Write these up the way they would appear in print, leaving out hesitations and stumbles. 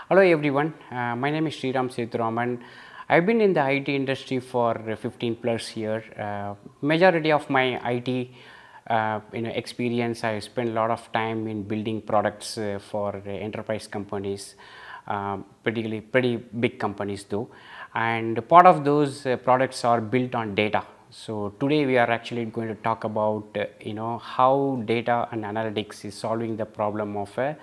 Hello everyone, my name is Sriram Sethuraman. I've been in the IT industry for 15 plus years. Majority of my IT experience, I spent a lot of time in building products for enterprise companies, particularly pretty big companies though. And part of those products are built on data. So today we are actually going to talk about how data and analytics is solving the problem of a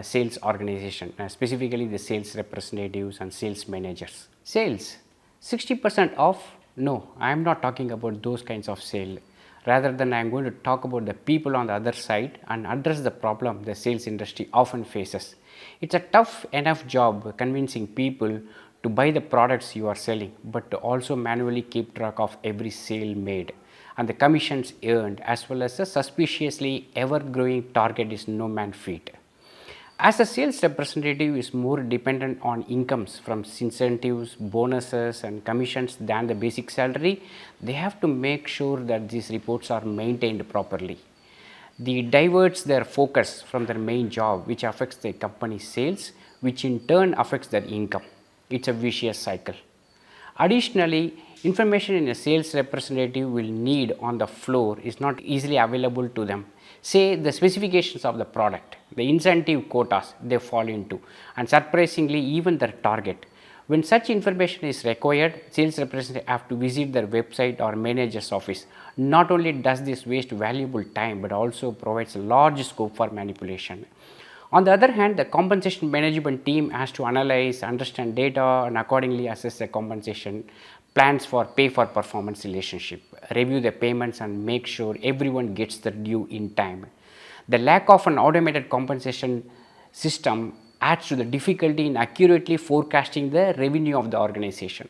sales organization, specifically the sales representatives and sales managers. Sales, 60% of, no, I am not talking about those kinds of sale. Rather than I am going to talk about the people on the other side and address the problem the sales industry often faces. It's a tough enough job convincing people to buy the products you are selling, but to also manually keep track of every sale made and the commissions earned, as well as a suspiciously ever growing target is no man's feat. As a sales representative is more dependent on incomes from incentives, bonuses and commissions than the basic salary, they have to make sure that these reports are maintained properly. They diverts their focus from their main job, which affects the company's sales, which in turn affects their income. It's a vicious cycle. Additionally, information in a sales representative will need on the floor is not easily available to them. Say the specifications of the product, the incentive quotas they fall into, and surprisingly even their target. When such information is required, sales representatives have to visit their website or manager's office. Not only does this waste valuable time, but also provides a large scope for manipulation. On the other hand, the compensation management team has to analyze, understand data and accordingly assess the compensation plans for pay for performance relationship, review the payments and make sure everyone gets their due in time. The lack of an automated compensation system adds to the difficulty in accurately forecasting the revenue of the organization.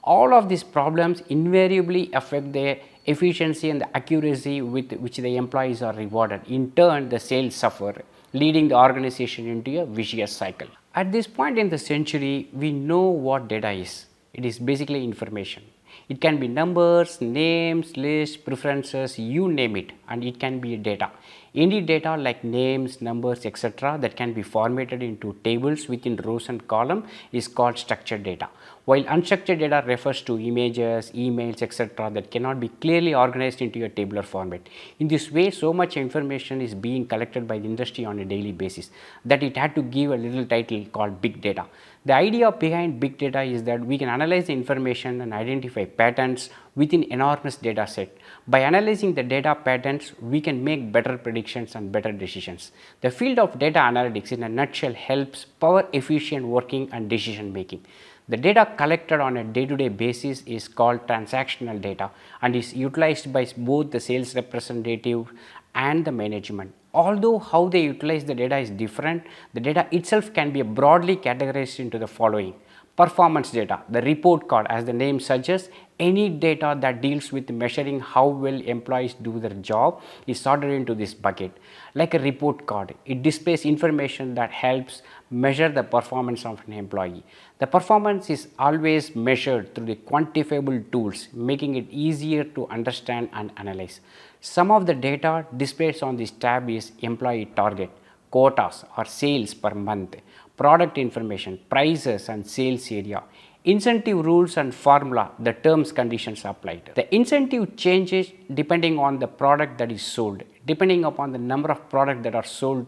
All of these problems invariably affect the efficiency and the accuracy with which the employees are rewarded. In turn, the sales suffer, leading the organization into a vicious cycle. At this point in the century, we know what data is. It is basically information. It can be numbers, names, lists, preferences, you name it, and it can be data. Any data like names, numbers, etc. that can be formatted into tables within rows and columns is called structured data, while unstructured data refers to images, emails, etc. that cannot be clearly organized into a tabular format. In this way, so much information is being collected by the industry on a daily basis that it had to give a little title called big data. The idea behind big data is that we can analyze the information and identify patterns within enormous data set. By analyzing the data patterns, we can make better predictions and better decisions. The field of data analytics in a nutshell helps power efficient working and decision making. The data collected on a day-to-day basis is called transactional data and is utilized by both the sales representative and the management. Although how they utilize the data is different, the data itself can be broadly categorized into the following. Performance data, the report card, as the name suggests, any data that deals with measuring how well employees do their job is sorted into this bucket. Like a report card, it displays information that helps measure the performance of an employee. The performance is always measured through the quantifiable tools, making it easier to understand and analyze. Some of the data displayed on this tab is employee target, quotas or sales per month, product information, prices and sales area, incentive rules and formula, the terms conditions applied. The incentive changes depending on the product that is sold. Depending upon the number of products that are sold,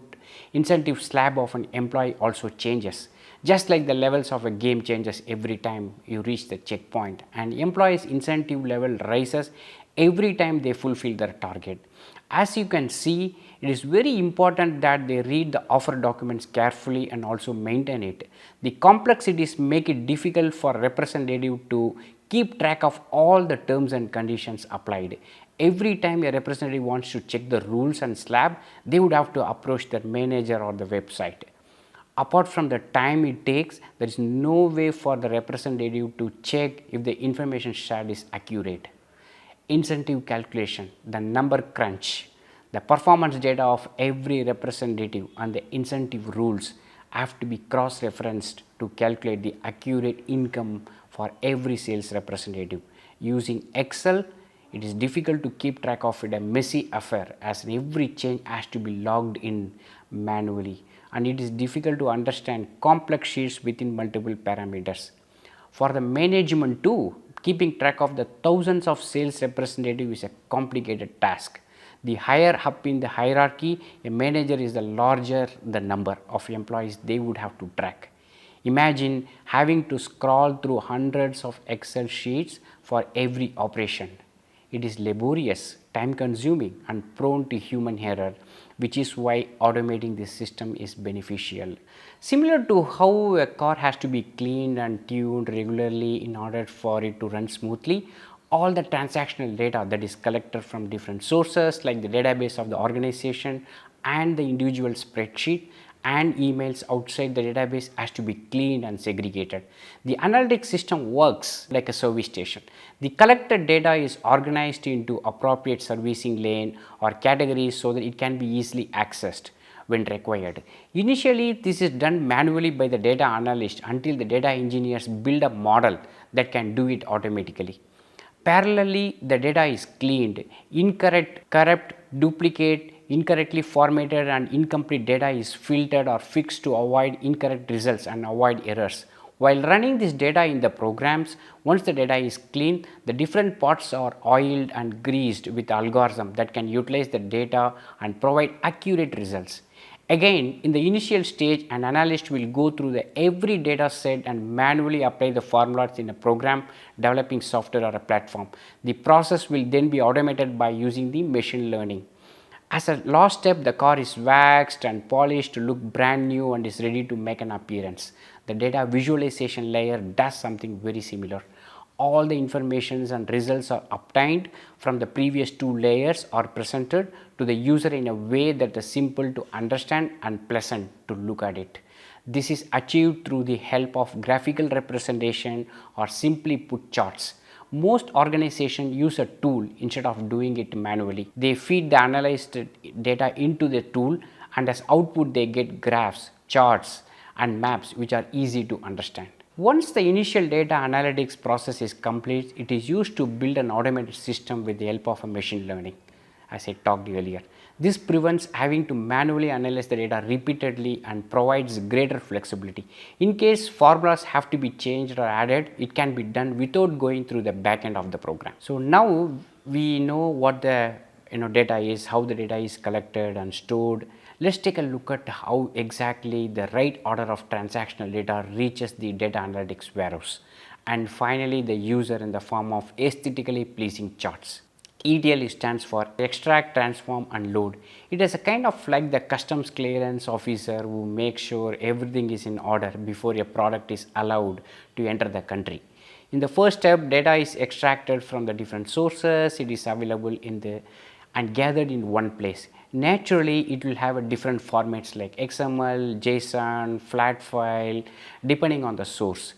incentive slab of an employee also changes. Just like the levels of a game changes every time you reach the checkpoint, and employees' incentive level rises every time they fulfill their target. As you can see, it is very important that they read the offer documents carefully and also maintain it. The complexities make it difficult for a representative to keep track of all the terms and conditions applied. Every time a representative wants to check the rules and slab, they would have to approach their manager or the website. Apart from the time it takes, there is no way for the representative to check if the information shared is accurate. Incentive calculation, the number crunch, the performance data of every representative and the incentive rules have to be cross-referenced to calculate the accurate income for every sales representative. Using Excel, it is difficult to keep track of it, a messy affair, as every change has to be logged in manually, and it is difficult to understand complex sheets within multiple parameters. For the management too, keeping track of the thousands of sales representatives is a complicated task. The higher up in the hierarchy a manager is, the larger the number of employees they would have to track. Imagine having to scroll through hundreds of Excel sheets for every operation. It is laborious, time consuming and prone to human error, which is why automating this system is beneficial. Similar to how a car has to be cleaned and tuned regularly in order for it to run smoothly, all the transactional data that is collected from different sources like the database of the organization and the individual spreadsheet and emails outside the database has to be cleaned and segregated. The analytics system works like a service station. The collected data is organized into appropriate servicing lane or categories so that it can be easily accessed when required. Initially, this is done manually by the data analyst until the data engineers build a model that can do it automatically. Parallelly, the data is cleaned. Incorrect, corrupt, duplicate, incorrectly formatted and incomplete data is filtered or fixed to avoid incorrect results and avoid errors. While running this data in the programs, once the data is clean, the different parts are oiled and greased with algorithm that can utilize the data and provide accurate results. Again, in the initial stage, an analyst will go through every data set and manually apply the formulas in a program, developing software or a platform. The process will then be automated by using the machine learning. As a last step, the car is waxed and polished to look brand new and is ready to make an appearance. The data visualization layer does something very similar. All the informations and results are obtained from the previous two layers are presented to the user in a way that is simple to understand and pleasant to look at it. This is achieved through the help of graphical representation or simply put charts. Most organizations use a tool instead of doing it manually. They feed the analyzed data into the tool and as output they get graphs, charts and maps which are easy to understand. Once the initial data analytics process is complete, it is used to build an automated system with the help of a machine learning, as I talked earlier. This prevents having to manually analyze the data repeatedly and provides greater flexibility. In case formulas have to be changed or added, it can be done without going through the back end of the program. So now we know what the data is, how the data is collected and stored. Let's take a look at how exactly the right order of transactional data reaches the data analytics warehouse, and finally the user in the form of aesthetically pleasing charts. ETL stands for extract, transform and load. It is a kind of like the customs clearance officer who makes sure everything is in order before a product is allowed to enter the country. In the first step, data is extracted from the different sources. It is available and gathered in one place. Naturally, it will have a different formats like XML, JSON, flat file, depending on the source.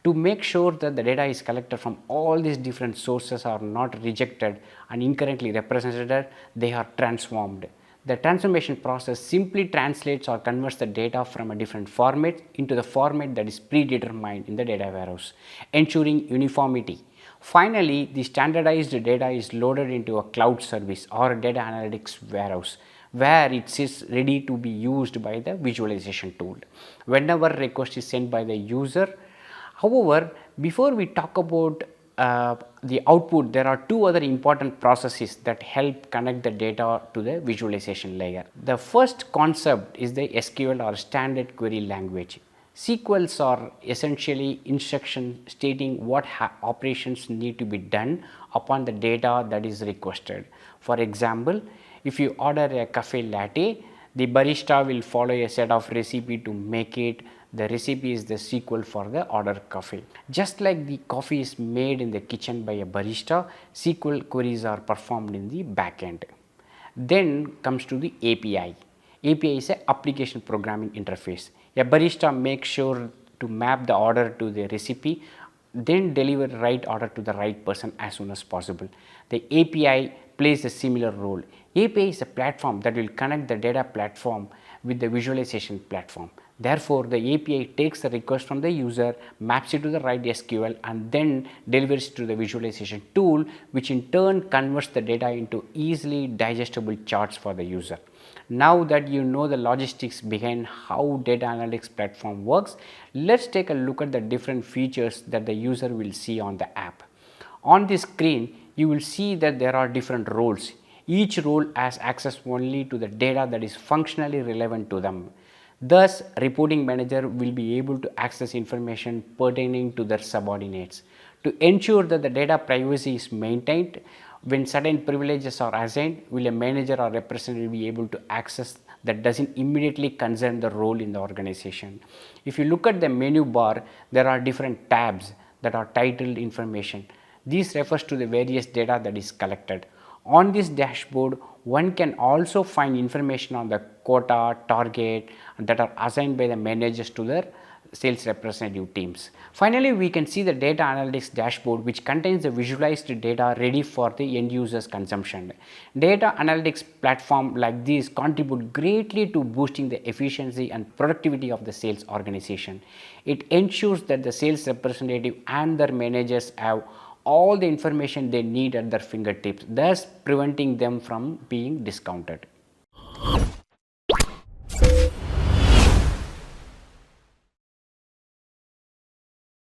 To make sure that the data is collected from all these different sources are not rejected and incorrectly represented, they are transformed. The transformation process simply translates or converts the data from a different format into the format that is predetermined in the data warehouse, ensuring uniformity. Finally, the standardized data is loaded into a cloud service or a data analytics warehouse where it sits ready to be used by the visualization tool whenever request is sent by the user. However, before we talk about the output, there are two other important processes that help connect the data to the visualization layer. The first concept is the SQL or standard query language. SQLs are essentially instructions stating what operations need to be done upon the data that is requested. For example, if you order a cafe latte, the barista will follow a set of recipe to make it. The recipe is the SQL for the order coffee. Just like the coffee is made in the kitchen by a barista, SQL queries are performed in the backend. Then comes to the API. API is an application programming interface. A barista makes sure to map the order to the recipe, then deliver the right order to the right person as soon as possible. The API plays a similar role. API is a platform that will connect the data platform with the visualization platform. Therefore, the API takes the request from the user, maps it to the right SQL and then delivers it to the visualization tool, which in turn converts the data into easily digestible charts for the user. Now that you know the logistics behind how data analytics platform works, let's take a look at the different features that the user will see on the app. On the screen, you will see that there are different roles. Each role has access only to the data that is functionally relevant to them. Thus, reporting manager will be able to access information pertaining to their subordinates. To ensure that the data privacy is maintained, when certain privileges are assigned, will a manager or representative be able to access that doesn't immediately concern the role in the organization. If you look at the menu bar, there are different tabs that are titled information. This refers to the various data that is collected. On this dashboard, one can also find information on the quota, target that are assigned by the managers to their sales representative teams. Finally, we can see the data analytics dashboard, which contains the visualized data ready for the end users consumption. Data analytics platform like this contribute greatly to boosting the efficiency and productivity of the sales organization. It ensures that the sales representative and their managers have all the information they need at their fingertips, thus preventing them from being discounted.